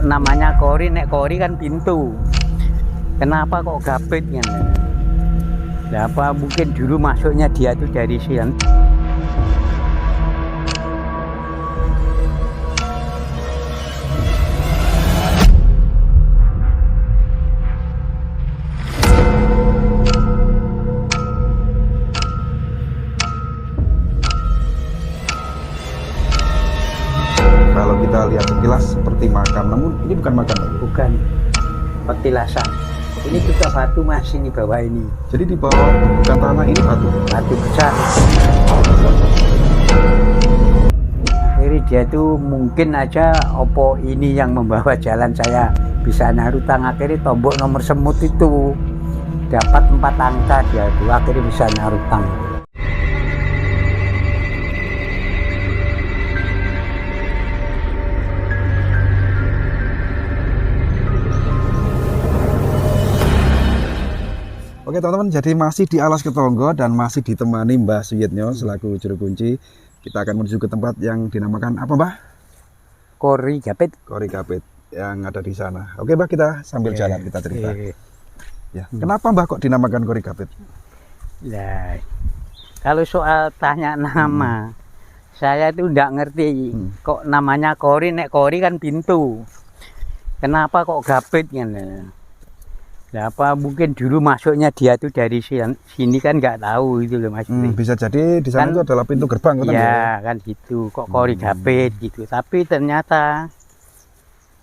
namanya kori, nek kori kan pintu. Kenapa kok gapit kan? Nah, apa mungkin dulu masuknya dia tuh dari sini. Kalau kita lihat sekilas seperti makam, namun ini bukan makam. Bukan petilasan. Ini juga batu mas, ini bawah ini. Jadi di bawah bukan tanah, ini batu. Batu besar. Akhirnya dia tuh mungkin aja opo ini yang membawa jalan saya bisa narutang. Akhirnya tombok nomor semut itu dapat 4 angka dia tuh akhirnya bisa narutang. Oke teman-teman, jadi masih di Alas Ketonggo dan masih ditemani Mbah Suyitnyo selaku juru kunci. Kita akan menuju ke tempat yang dinamakan apa Mbah? Kori Gapit. Kori Gapit yang ada di sana. Oke Mbah, kita sambil jalan kita cerita. Ya, kenapa Mbah kok dinamakan Kori Gapit? Ya, kalau soal tanya nama, saya tuh nggak ngerti kok namanya kori, nek kori kan pintu. Kenapa kok gapit kan? Nah, apa mungkin dulu masuknya dia tuh dari sini kan nggak tahu itu loh mas. Bisa jadi di sana kan, itu adalah pintu gerbang kan? Ya kan gitu, kok kori gapit gitu. Tapi ternyata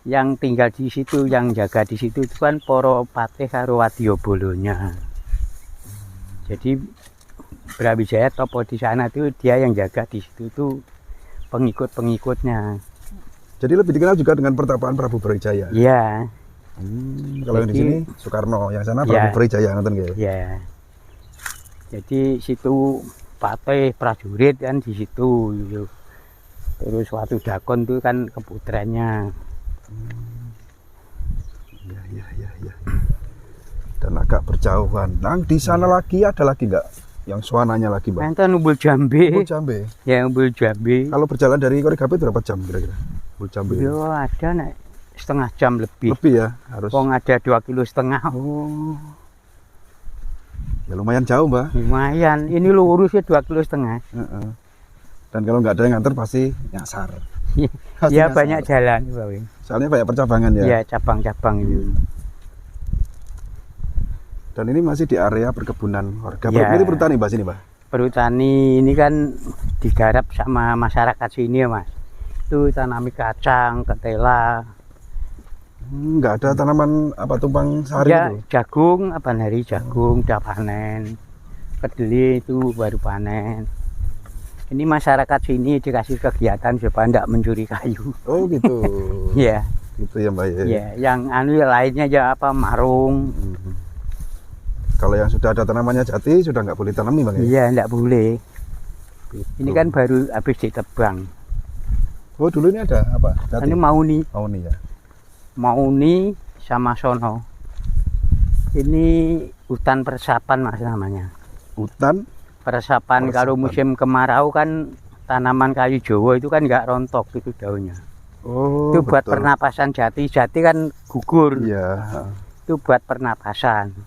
yang tinggal di situ, yang jaga di situ itu kan Poro Patih karo Wadyabolonya. Jadi Brawijaya topo di sana tuh dia yang jaga di situ tuh pengikut-pengikutnya. Jadi lebih dikenal juga dengan pertapaan Prabu Brawijaya. Iya. Kalau yang di sini Soekarno, yang sana Prabu Brawijaya nonton guys. Iya. Jadi situ Patih prajurit kan di situ gitu. Terus Watu Dakon tuh kan keputrannya. Iya. Dan agak berjauhan. Nah, di sana lagi ada lagi enggak yang suananya lagi, Bang? Enten Umbul Jambe. Umbul Jambe. Ya Umbul Jambe. Kalau berjalan dari Kori Gapit berapa jam kira-kira? Umbul Jambe. Yo ada nek setengah jam lebih. Lebih ya, harus. Wong ada 2,5 kg. Oh. Ya lumayan jauh, Mbak. Lumayan. Ini lurus ya 2,5 kg. Dan kalau nggak ada yang nganter pasti nyasar. Iya banyak jalan, Pak. Soalnya banyak percabangan ya. Iya, cabang-cabang itu. Dan ini masih di area perkebunan warga. Ya. Ini perhutani, Mbak, sini, Mbak. Perhutani ini kan digarap sama masyarakat sini ya, Mas. Itu tanami kacang, ketela. Nggak ada tanaman apa tumpang sari Ya, itu? jagung, apa hari jagung udah panen. Kedelai itu baru panen. Ini masyarakat sini dikasih kegiatan supaya tidak mencuri kayu. Oh gitu. Iya. Gitu ya Mbak ya. Iya, yang lainnya aja apa marung. Kalau yang sudah ada tanamannya jati sudah nggak boleh tanami Bang ya? Iya, tidak boleh. Ini kan baru habis ditebang. Oh dulu ini ada apa? Jati? Ini Mauni. Mauni ya. Mauni sama Sono. Ini hutan persapan Mas namanya. Hutan Persapan kalau musim kemarau kan tanaman kayu Jawa itu kan nggak rontok itu daunnya. Oh, itu buat betul. pernapasan jati kan gugur. Iya. Itu buat pernapasan.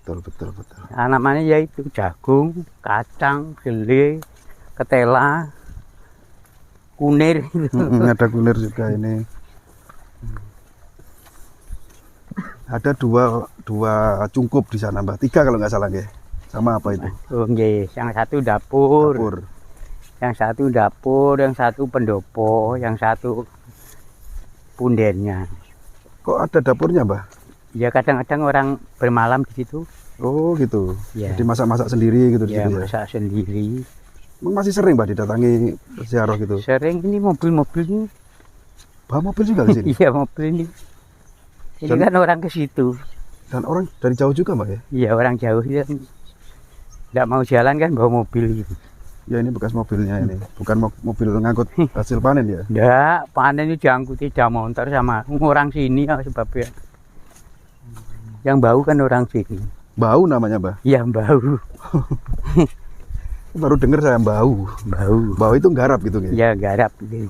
Betul. Namanya yaitu jagung, kacang, gele, ketela, kunir. Ada kunir juga ini. Ada dua cungkup di sana Mbak, 3 kalau nggak salah nggih. Sama apa itu? Oh nggih, yang satu dapur. Yang satu dapur, yang satu pendopo, yang satu pundennya. Kok ada dapurnya Mbak? Ya kadang-kadang orang bermalam di situ. Oh gitu. Ya. Jadi masak-masak sendiri gitu Ya, di situ ya. masak sendiri. Masih sering Mbak didatangi ziarah gitu. Sering ini mobil-mobil ini. Bawa mobil juga ke sini. Iya, mobil ini. Ini kan orang ke situ. Dan orang dari jauh juga Mbak ya? Iya, orang jauh ya. Tidak mau jalan kan bawa mobil gitu. Ya ini bekas mobilnya ini. Bukan mobil ngangkut hasil panen ya? Enggak, panen itu diangkut tidak motor sama orang sini ya sebabnya. Yang bau kan orang sini. Bau namanya Mbak? Iya, bau. Baru dengar saya bau. Bau itu garap gitu ya. Ya garap gitu.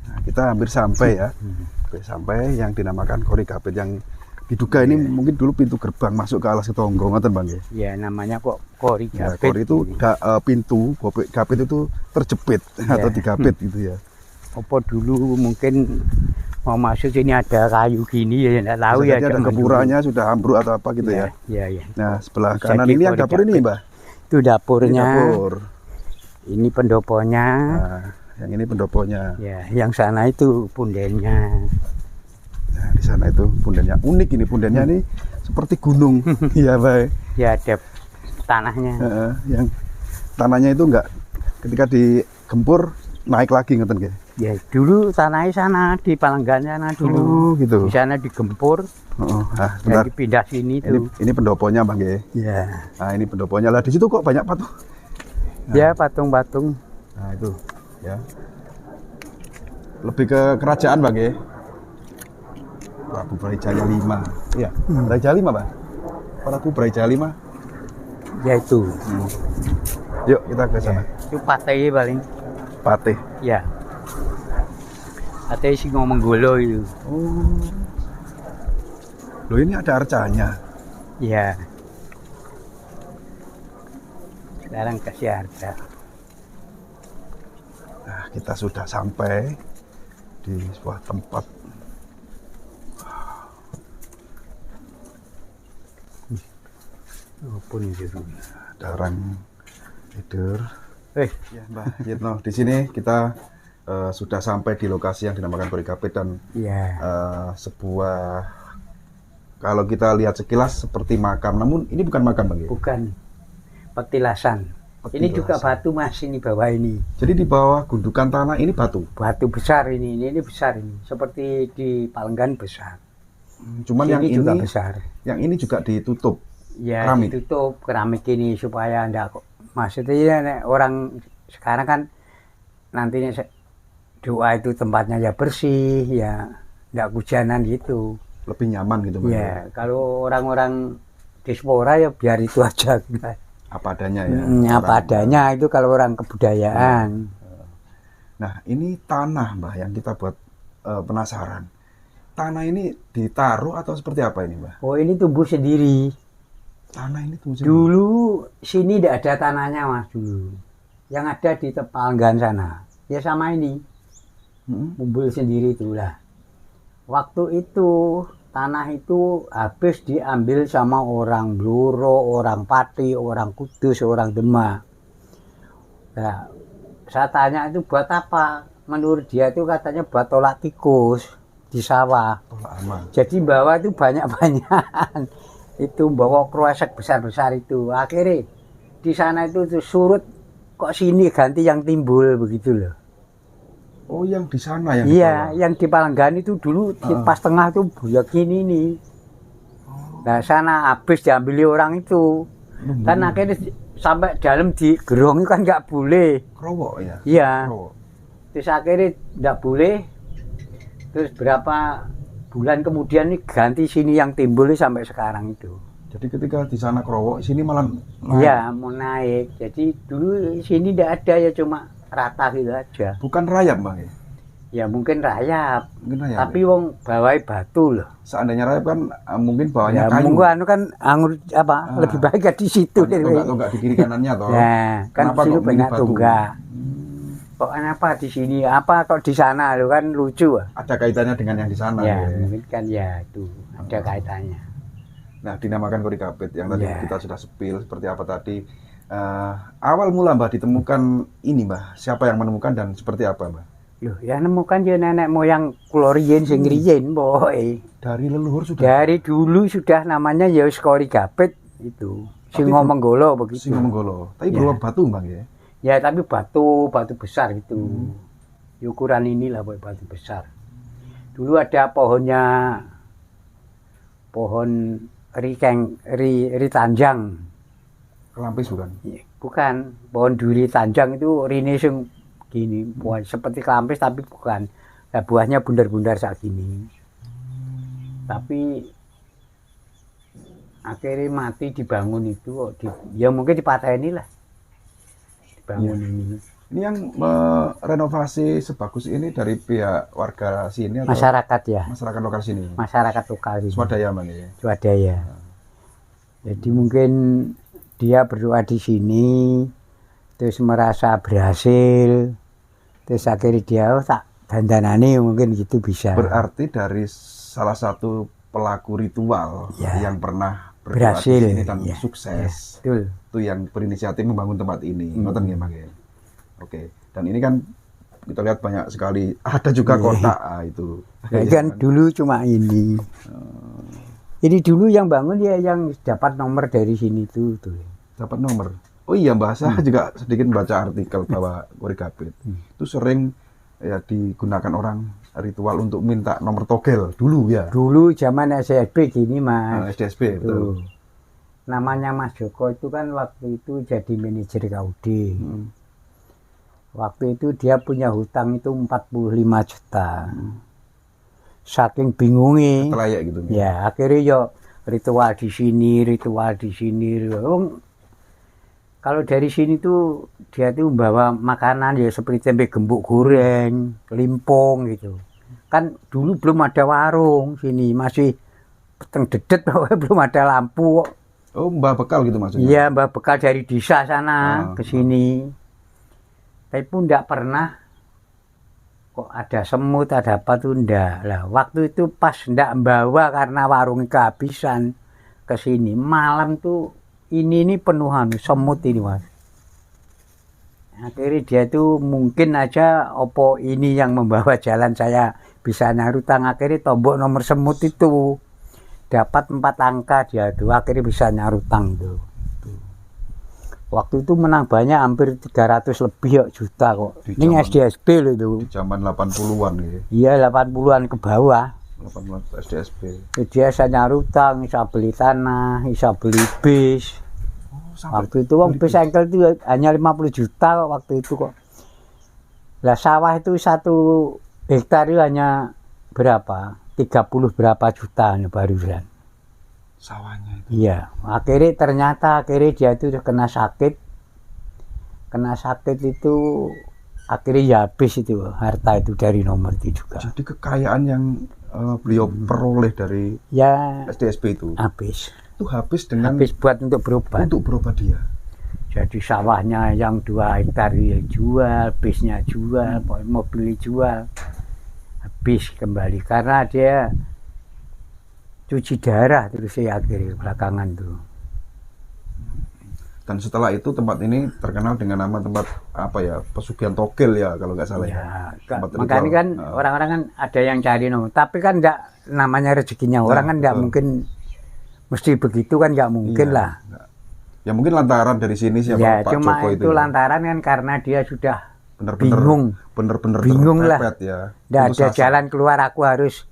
Nah, kita hampir sampai ya. Hampir sampai yang dinamakan Kori Gapit yang diduga ini mungkin dulu pintu gerbang masuk ke Alas Ketonggo, ngoten Bang ya. Ya namanya kok Kori Ya, Gapit. Kori itu pintu Gapit itu terjepit atau digapit gitu ya. Apa dulu mungkin mau masuk sini ada kayu gini ya enggak tahu Bisa ya. jadi ada zaman gempuranya sudah ambruk atau apa gitu dulu. ya. Ya, ya. Nah, sebelah Bisa kanan di ini yang Kori dapur ini, Gapit. Mbah. Itu dapurnya. Ini dapur. Ini pendoponya. Nah, yang ini pendoponya. Ya, yang sana itu pundennya. Nah, di sana itu pundennya. Unik ini pundennya ini seperti gunung. Iya, Mbah. Ya ada tanahnya. Yang tanahnya itu enggak ketika digempur naik lagi ngeten nggih. Ya dulu tanahnya sana di Palenggan sana dulu. Oh, gitu. Di sana digempur. Nah, Dan bentar. dipindah sini tuh. Ini pendoponya, Bang nggih. Ya. Nah, ini pendoponya. Lah di situ kok banyak patung. Ya patung-patung. Nah, itu ya. Lebih ke kerajaan, Bang nggih. Prabu Brawijaya V. Iya, Brawijaya V, Bang. Prabu Brawijaya V. Ya itu. Yuk, kita ke sana. Itu patih paling. Patih. Ya. Patih Singomenggolo itu. Oh. Loh, ini ada arcanya. Ya. Sekarang kasih harga. Nah, kita sudah sampai di sebuah tempat. Apapun itu. Ada orang tidur. Ya, Mbak Yitno, di sini kita sudah sampai di lokasi yang dinamakan Kori Gapit dan Ya. sebuah, kalau kita lihat sekilas seperti makam, namun ini bukan makam, Bang. Bukan petilasan. Ini juga batu Mas, ini bawah ini. Jadi di bawah gundukan tanah ini batu. Batu besar ini besar ini. Seperti di Palenggan besar. Cuman Sini yang juga ini besar. yang ini juga ditutup. Ya Keramik. ditutup keramik ini supaya ndak kok. Maksudnya nek orang sekarang kan nantinya doa itu tempatnya ya bersih, ya ndak hujanan gitu. Lebih nyaman gitu, Bang. Ya kalau orang-orang diaspora ya biar itu aja. Apa adanya ya. Apa adanya itu kalau orang kebudayaan. Nah, ini tanah, Mbah, yang kita buat penasaran. Tanah ini ditaruh atau seperti apa ini, Mbah? Oh ini tumbuh sendiri. Tanah ini tumbuh sendiri. Dulu sini tidak ada tanahnya Mas dulu. Yang ada di Palenggan sana. Ya sama ini. Tumbuh sendiri itulah. Waktu itu tanah itu habis diambil sama orang Bluro, orang Pati, orang Kudus, orang Demak. Nah, saya tanya itu buat apa? Menurut dia itu katanya buat tolak tikus di sawah. Tolak aman. Jadi bawah itu banyak-banyak. Itu bawa kruesek besar-besar itu. Akhirnya di sana itu surut, kok sini ganti yang timbul begitu loh. Oh, yang di sana yang di Iya, bawah. yang di Palenggan itu dulu di pas tengah tuh buyak gini nih. Nah, sana habis diambil orang itu. Kan akhirnya sampai dalam di gerong itu kan nggak boleh. Krowok ya? Iya. Krowok. Terus akhirnya nggak boleh. Terus berapa bulan kemudian nih ganti sini yang timbul sampai sekarang itu. Jadi ketika di sana krowok, sini malah naik. Iya, mau naik. Jadi dulu sini tidak ada ya, cuma rata gitu aja. Bukan rayap, Bang ya? Ya mungkin rayap. Mungkin rayap. Tapi Ya? wong bawai batu loh. Seandainya rayap kan mungkin bawahnya Ya kayu. mungkin anu kan anggur apa lebih baik ya di situ deh. Tonggak di kiri kanannya toh. Nah, kan Kenapa di sini kok milih banyak batu? tunggak. Kok kenapa di sini? Apa kok di sana lo kan lucu. Ada kaitannya dengan yang di sana. Ya, Ya. mungkin kan ya itu ada kaitannya. Nah, dinamakan Kori Gapit yang tadi Ya. kita sudah sepil seperti apa tadi. Awal mula, Mbah, ditemukan ini, Mbah. Siapa yang menemukan dan seperti apa, Mbah? Loh, ya nemukan ya nenek moyang kula riyen sing riyen, boy. Dari leluhur sudah. Dari dulu sudah namanya ya wis Kori Gapit itu. Singomenggolo begitu. Singomenggolo. Tapi Ya. berupa batu, Bang ya. Ya tapi batu besar gitu. Ukuran inilah boy, batu besar. Dulu ada pohon ri tanjang. Kelampis bukan? Bukan, pohon duri tanjang itu rine sing gini, buah seperti kelampis tapi bukan. Nah, buahnya bundar-bundar saat gini. Tapi akhirnya mati dibangun itu kok ya mungkin dipateni lah dibangun ini. Ini yang merenovasi sebagus ini dari pihak warga sini atau Masyarakat ya, masyarakat lokal sini? masyarakat lokal ini. Swadaya Bang ya. Swadaya. Jadi mungkin dia berdoa di sini terus merasa berhasil terus akhirnya dia tak dandanane mungkin gitu bisa. Berarti dari salah satu pelaku ritual ya, yang pernah berdoa berhasil di sini dan ya, sukses. Ya, betul. Itu yang berinisiatif membangun tempat ini. Ngoten nggih Bang ya. Oke. Dan ini kan kita lihat banyak sekali ada juga kotak itu. Ya, kan dulu cuma ini. Ini dulu yang bangun ya yang dapat nomor dari sini tuh. Dapat nomor. Oh iya Mbak, saya juga sedikit membaca artikel bahwa Korigapit itu sering ya digunakan orang ritual untuk minta nomor togel dulu ya. Dulu zaman SDSP gini Mas. SDSP betul. Namanya Mas Joko itu kan waktu itu jadi manajer KUD. Waktu itu dia punya hutang itu 45 juta. Saking bingungnya. Setelah ya gitu. Ya, akhirnya yo ritual di sini, ritual di sini. Kalau dari sini tuh dia tuh membawa makanan ya seperti tempe gembuk goreng, limpong gitu. Kan dulu belum ada warung sini, masih peteng dedet belum ada lampu. Oh, mbah bekal gitu maksudnya? Iya, mbah bekal dari desa sana ke sini. Tapi pun enggak pernah kok ada semut, ada apa tuh enggak. Lah, waktu itu pas enggak membawa karena warung kehabisan ke sini. Malam tuh ini penuhan semut ini Mas. Akhirnya dia tuh mungkin aja opo ini yang membawa jalan saya bisa nyarutang. Akhirnya tombok nomor semut itu dapat 4 angka dia tuh akhirnya bisa nyarutang tuh. Waktu itu menang banyak hampir 300 lebih juta kok. Ini SDSP loh itu. Zaman 80-an ya. Iya 80-an ke bawah. 80-an SDSP. Dia bisa nyarutang, bisa beli tanah, bisa beli bis. Waktu itu wong bis engkel itu hanya 50 juta kok waktu itu kok. Lah sawah itu 1 hektar itu hanya berapa? 30 berapa juta barusan. Sawahnya itu. Iya, ternyata dia itu kena sakit. Kena sakit itu akhirnya ya habis itu harta itu dari nomor itu juga. Jadi kekayaan yang beliau peroleh dari ya SDSP itu habis. Itu habis dengan habis buat untuk berobat. Untuk berobat dia. Jadi sawahnya yang 2 hektar dia jual, bisnya jual, mobil jual. Habis kembali karena dia cuci darah terus saya akhirnya belakangan tuh. Dan setelah itu tempat ini terkenal dengan nama tempat apa ya, pesugihan togel ya kalau nggak salah ya. Makanya kan orang-orang kan ada yang cari nomor, tapi kan enggak namanya rezekinya orang kan enggak mungkin mesti begitu kan enggak mungkin lah. Ya mungkin lantaran dari sini siapa ya, Pak cuma Joko itu ya. Lantaran kan karena dia sudah bener-bener bingung lah. Ya. Enggak ada jalan keluar, aku harus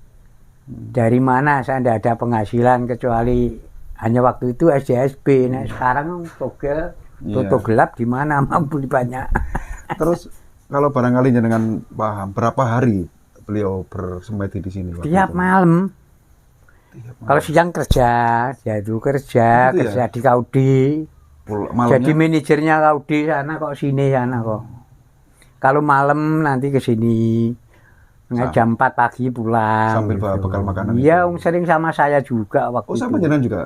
dari mana, saya tidak ada penghasilan kecuali hanya waktu itu SDSP. Nah sekarang togel tutup gelap di mana mampu banyak. Terus kalau barangkali dengan paham berapa hari beliau bersemedi di sini? Tiap malam. Kalau siang kerja, ya itu kerja di KUD. Jadi manajernya KUD sana kok sini sana kok. Kalau malam nanti ke sini. Jam 4 pagi pulang. Sambil bawa bekal makanan. Iya, sering sama saya juga waktu itu. Oh, sama jenengan juga?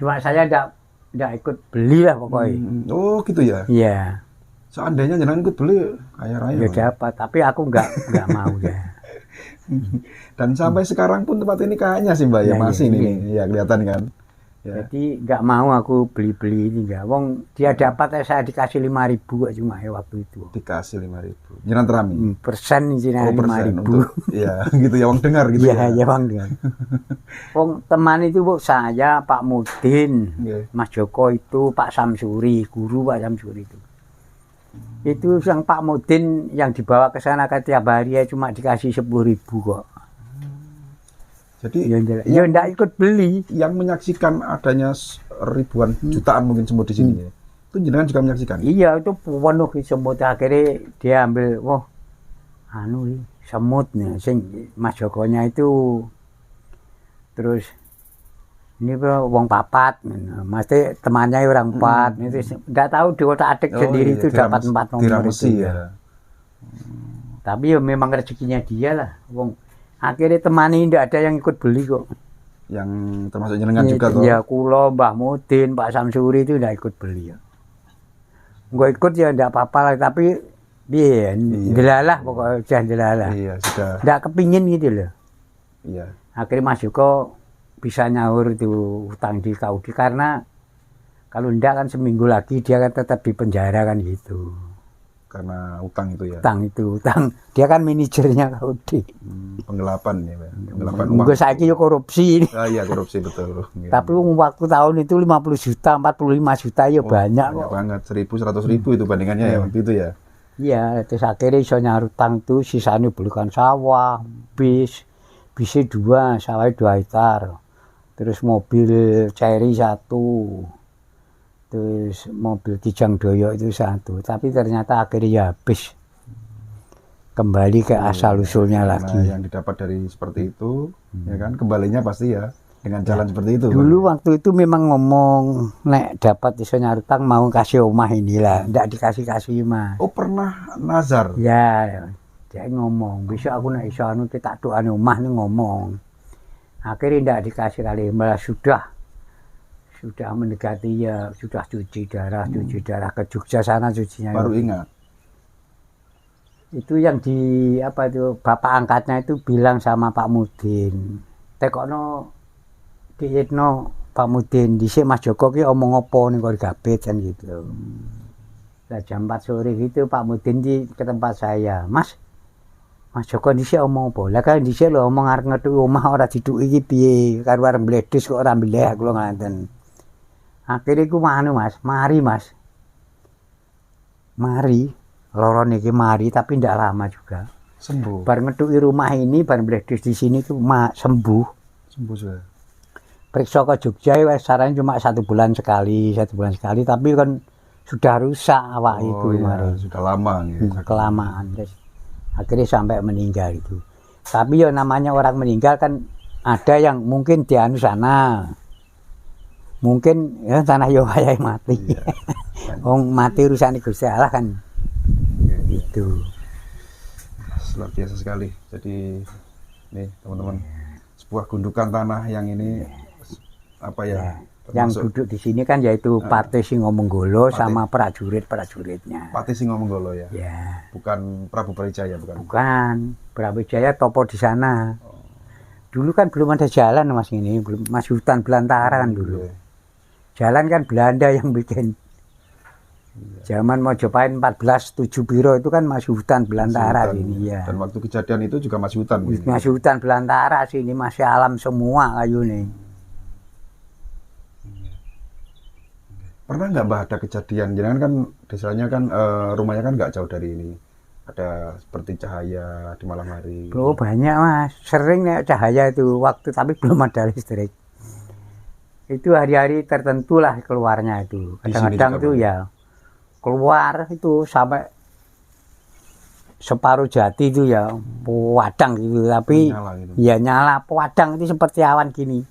Cuma saya enggak ikut beli lah pokoknya. Oh, gitu ya? Iya. Seandainya jenengan ikut beli, kaya raya. Ya dapat, tapi aku enggak mau ya. Dan sampai sekarang pun tempat ini kayaknya sih Mbak ya masih ini. Ya kelihatan kan. Ya. Jadi enggak mau aku beli-beli ini enggak. Wong dia dapat saya dikasih 5.000 kok cuma ya waktu itu. Dikasih 5.000. Jenengan terami. Persen jenengan 5.000. Iya, gitu ya wong dengar gitu ya. Iya, wong dengar. Wong teman itu Bu saya, Pak Mudin, Mas Joko itu, Pak Samsuri, guru Pak Samsuri itu. Itu yang Pak Mudin yang dibawa ke sana ke tiap hari ya cuma dikasih 10.000 kok. Jadi ya enggak ikut beli. Yang menyaksikan adanya ribuan jutaan mungkin semut di sini ya. Itu jenengan juga menyaksikan? Iya, itu penuh semut. Akhirnya dia ambil, semut nih, Mas Jokonya itu terus Ini wong papat, mesti temannya orang empat. Itu nggak tahu di otak-atik sendiri itu dapat 4 nomor itu ya. Tapi ya memang rezekinya dia lah. Wong akhirnya teman ini tidak ada yang ikut beli kok. Yang termasuk jenengan juga toh. Ya kulo, Mbah Mudin, Pak Samsuri itu tidak ikut beli ya. Nggak ikut ya tidak apa-apa lah, tapi dia delalah pokoknya sudah delalah. Iya, sudah. Tidak kepingin gitu loh. Iya. Akhirnya Mas Joko bisa nyaur itu hutang di Kaudi karena kalau enggak kan seminggu lagi dia kan tetap di penjara kan gitu. Karena utang itu ya. Utang. Dia kan manajernya Kaudi. Penggelapan ya, penggelapan uang. Mungkin saiki yo korupsi. Ah iya korupsi betul. Tapi waktu tahun itu 50 juta, 45 juta ya banyak kok. Banget 1.000, 100.000 itu bandingannya ya waktu itu ya. Iya, terus akhirnya iso nyaur utang tuh sisanya belikan sawah, bisnya 2, sawahnya 2 hektar. Terus mobil Cherry 1, terus mobil Kijang Doyok itu 1, tapi ternyata akhirnya ya habis, kembali ke asal usulnya lagi. Yang didapat dari seperti itu, ya kan kembalinya pasti ya dengan jalan seperti itu. Dulu waktu itu memang ngomong, nek dapat iso nyaur utang mau kasih omah inilah, ndak dikasih mah. Oh pernah nazar? Ya, dia ngomong, besok aku nek iso anu tak doane omah nih ngomong. Akhirnya tidak dikasih kali, malah sudah mendekati ya, sudah cuci darah ke Jogja sana cucinya. Baru ingat. Itu yang di apa itu bapak angkatnya itu bilang sama Pak Mudin, tekokno diitno Pak Mudin, dhisik Mas Joko ki omong apa ning kok gabet kan gitu. Lah jam 4 sore gitu Pak Mudin ke tempat saya, Mas Joko dhisik omong apa? Lah kan dhisik lho omong arep ngetu omah ora diduki iki piye? Karo arep mbledhes kok ora mbleh kula ngaten. Akhire ku anu Mas, mari Mas. Mari, loro niki mari tapi ndak lama juga. Sembuh. Bar ngetuki rumah ini, bar mbledhes di sini ku sembuh. Sembuh sudah. Periksa ke Jogja wis saran cuma 1 bulan sekali, tapi kan sudah rusak awak itu kemarin. Sudah lama gitu. Kelamaan. Akhirnya sampai meninggal itu. Tapi ya namanya orang meninggal kan ada yang mungkin di anu sana. Mungkin ya tanah yo yang mati. Iya. Wong mati urusan Gusti Allah kan. Itu. Luar biasa sekali. Jadi nih teman-teman, sebuah gundukan tanah yang ini apa ya? Yang duduk di sini kan yaitu Patih Singomenggolo sama prajuritnya. Patih Singomenggolo ya. Ya. Bukan Prabu Brawijaya bukan. Bukan. Prabu Brawijaya topo di sana. Dulu kan belum ada jalan Mas ini, belum masih hutan belantara kan dulu. Jalan kan Belanda yang bikin. Zaman Mojopahit 1407 Biro itu kan masih hutan belantara sini ya. Dan waktu kejadian itu juga masih hutan. Masih hutan belantara sini, masih alam semua kayu nih. Pernah nggak Mbah ada kejadian, jangan kan desanya kan rumahnya kan nggak jauh dari ini, ada seperti cahaya di malam hari? Oh banyak Mas, sering nih cahaya itu waktu tapi belum ada listrik. Itu hari-hari tertentu lah keluarnya itu. Kadang-kadang itu ya keluar itu sampai separuh jati itu ya pewadang gitu, tapi nyala gitu. Ya nyala pewadang itu seperti awan gini.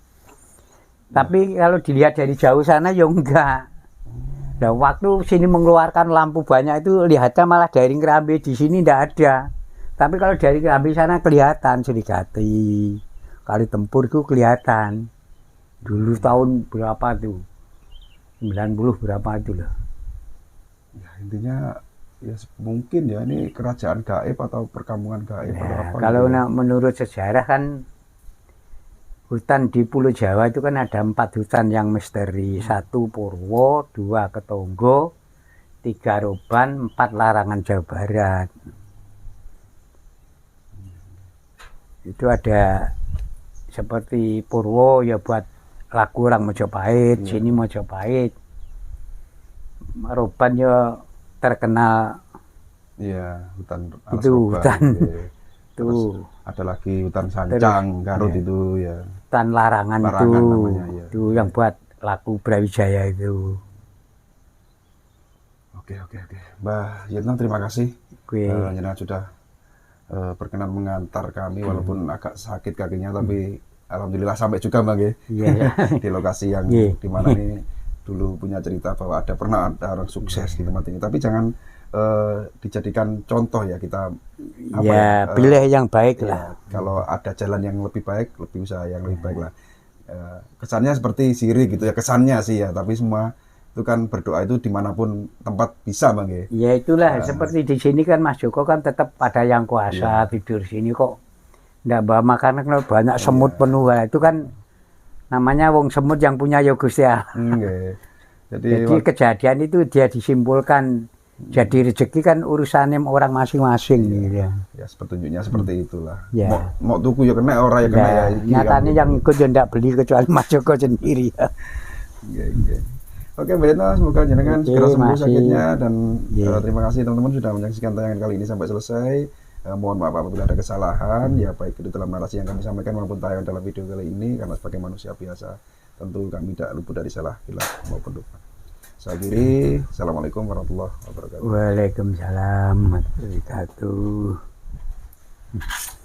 Tapi kalau dilihat dari jauh sana ya enggak. Nah, waktu sini mengeluarkan lampu banyak itu lihatnya malah dari Kerambi, di sini tidak ada. Tapi kalau dari Kerambi sana kelihatan Serigati, Kali Tempur itu kelihatan. Dulu tahun berapa tuh? 90 berapa itu loh. Ya, intinya ya mungkin ya ini kerajaan gaib atau perkampungan gaib ya, atau apa. Kalau gitu. Menurut sejarah kan hutan di Pulau Jawa itu kan ada 4 hutan yang misteri. 1 Purwo, 2 Ketonggo, 3 Roban, 4 Larangan Jawa Barat. Itu ada seperti Purwo ya buat lagu orang Mojopahit, sini Mojopahit. Roban ya terkenal. Iya, hutan itu hutan. Tuh ada lagi hutan Sancang, Garut ya. Itu ya. Hutan larangan itu, namanya, ya. Itu yang buat lagu Brawijaya itu. Oke. Mbah Yetno terima kasih. Jenengan sudah berkenan mengantar kami walaupun agak sakit kakinya tapi alhamdulillah sampai juga Bang ya. Iya. Di lokasi yang Iya. di mana ini dulu punya cerita bahwa pernah ada orang sukses di tempat ini. Tapi jangan dijadikan contoh ya kita Ya, pilih yang baik ya, lah. kalau ada jalan yang lebih baik, lebih usaha yang lebih baik lah. Kesannya seperti sirik gitu ya, kesannya sih ya, tapi semua itu kan berdoa itu dimanapun tempat bisa Bang ya. Ya itulah seperti di sini kan Mas Joko kan tetap ada yang kuasa tidur sini kok ndak bawa makanan kalau banyak semut penuh. Nah, itu kan namanya wong semut yang punya ya Gusti Allah. Nggih. Jadi Kejadian itu dia disimpulkan jadi rezeki kan urusannya orang masing-masing gitu ya. ya petunjuknya seperti itulah. Ya. Mau tuku ya kena, ora ya kena ya. Iki Nyatanya kan. yang ikut ya ndak beli kecuali Mas Joko sendiri ya. Iya. Oke, Mbak Retno, semoga jenengan Oke, segera sembuh masih. sakitnya dan Iya. terima kasih teman-teman sudah menyaksikan tayangan kali ini sampai selesai. Mohon maaf apabila ada kesalahan, ya baik itu dalam narasi yang kami sampaikan maupun tayangan dalam video kali ini, karena sebagai manusia biasa tentu kami tidak luput dari salah, hilaf maupun lupa. Saya akhiri, Assalamualaikum warahmatullahi wabarakatuh. Waalaikumsalam warahmatullahi wabarakatuh.